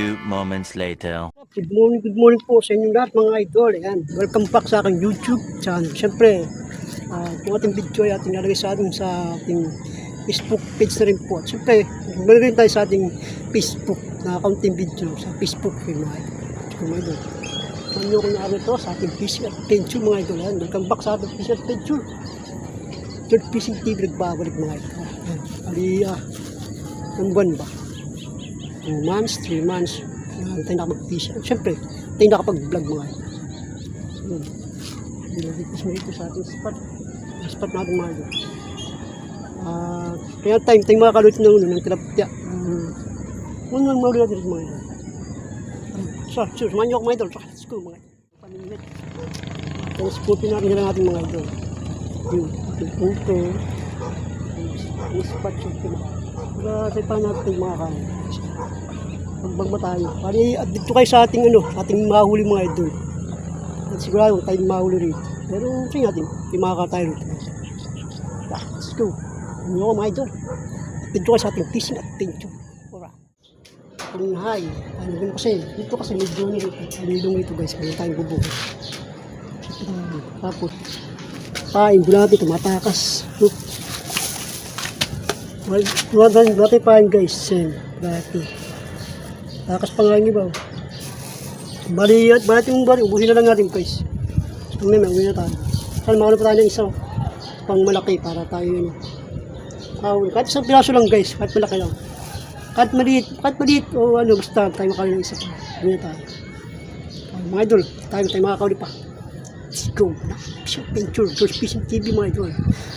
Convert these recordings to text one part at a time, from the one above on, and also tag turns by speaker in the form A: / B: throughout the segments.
A: few moments later.
B: Good morning po sa inyong lahat mga idol. Ayan, welcome back sa aking YouTube channel. Siyempre, kung ating video ay ating nalagay sa ating Facebook page na rin po. At siyempre, meron tayo sa ating Facebook na kaunting video sa Facebook rin mga idol. Mga idol, manyo ko na ito sa ating fishing adventure mga idol. Ayan, welcome back sa ating fishing adventure. Third Fishing TV nagbabalik mga idol. Ayan, aliyah, ng buwan ba? 2 months, 3 months. Tayo nakapag-fish. Siyempre, tayo nakapag-vlog mga ito. Nilagipis mo ito sa ating spot natin mga ito. Kaya tayo makakalot ng ulo ng tilapia. Huwag nang maulit natin mga ito. So, sumahan nyo ako mga ito. Let's go mga ito. Paminit. Kaya scoopin natin lang natin mga ito. Yung ating punto. Yung spot siya. Kaya tayo pa natin mga kain. Pagbagma tayo. Pari at dito kayo sa ating ating mahuli mga idol. At sigurado tayo mahuli rin. Pero sige natin, hindi makakatayo rin. Let's go. Ano ko mga idol. At dito kayo sa ating fishing adventure. Alright. Kung hi. Ano kasi, dito kasi medyo nilong ito guys. Kaya tayong bubuk. Tapos, pain doon natin tumatakas. Wala natin pain guys. Dati. Takas pa nga yung iba. Bali yung bali, ubuhin na lang natin guys. Ang meme, ubuhin na tayo. Saan makano pa tayo ng isang pang malaki para tayo yun. Kahit isang piraso lang guys, kahit malaki lang. Kahit maliit o basta tayo makano ng isa pa. Ubuhin na tayo. Mga idol, tayo makakauli pa. Let's go. Fishing Adventure, George Fishing TV mga idol.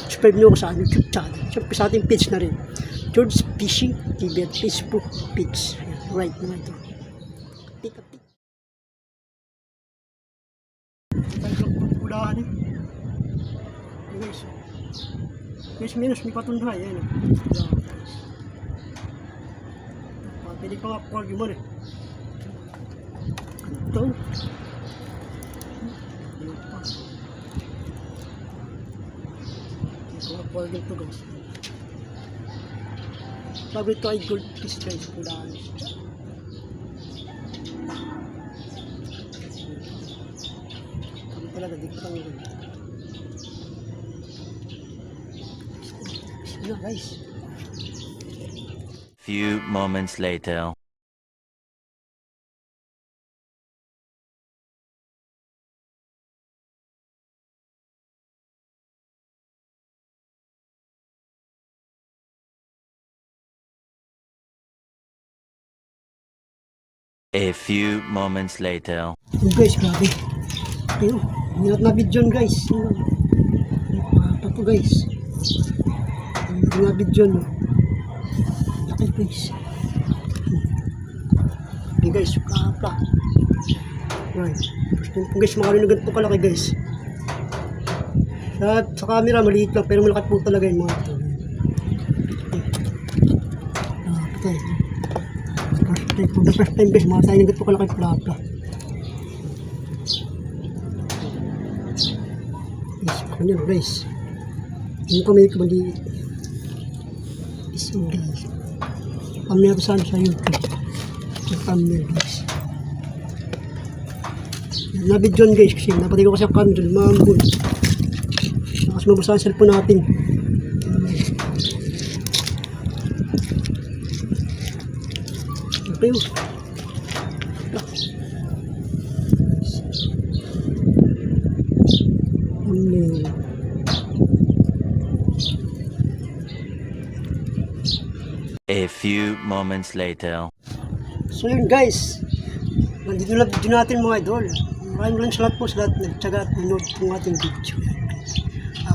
B: Subscribe nyo ako sa YouTube channel. Siyempre sa ating page na rin. George Fishing TV at Facebook page. Right mga ito. Pick up. Pagpulahan eh. Guys. Guys minus may patunhay. Ayan. Pwede pa nga pork yung eh. Ito. Ito nga pork ito guys. Sabi ito ay gold fish guys. Pulahan. Talaga di ko lang yun. Ano guys?
A: Few moments later. A few moments later.
B: Oh guys, grabe. Ayun, hirap na video guys. Ito guys. Hirap na video no. Laki guys. Okay guys, kapla. Right. Ito guys, makalo na ganito kalaki guys. Sa camera maliit lang pero malaki po talaga yung mga ito. Okay. First time guys, mga tayo na ganito kalaki plaka. Ganyan guys. Yung kamay ko maliit. Isang guys. Thumbnail sa YouTube. Yung thumbnail guys. Nabidyon guys kasi napatay ko kasi ang candle. Mambun. Tapos mabasa ang cellphone natin. Okay.
A: A few moments later.
B: So yun guys, nandito na video natin mga idol. Maraming salamat po sa lahat nagtsaga at nanood po ng ating video.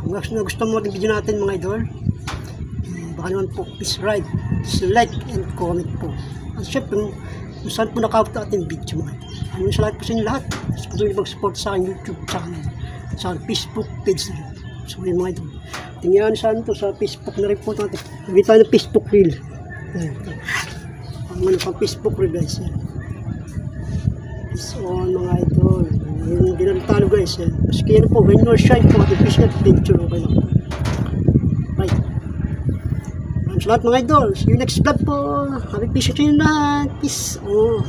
B: Kung gusto mo ating video natin mga idol, baka naman po please like and comment po. At syempre, kung saan po nakapot ating video mga idol. Maraming salamat po sa inyo lahat. Patuloy mag-support sa aking YouTube channel, sa Facebook page na rin. So yun mga idol, tingnan saan to sa Facebook na rin po natin. Naging tayo ng Facebook reel. Ang pang Facebook reel guys. Is on mga idol. Yung ginagtalo guys. Maski yan po, rain or shine po ating fishing adventure. Okay lang. Right. lahat mga idol. See you next vlog po. Happy fishing sa inyo lahat. Peace. Oh.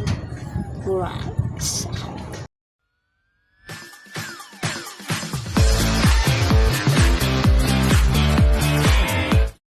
B: Alright. Peace out.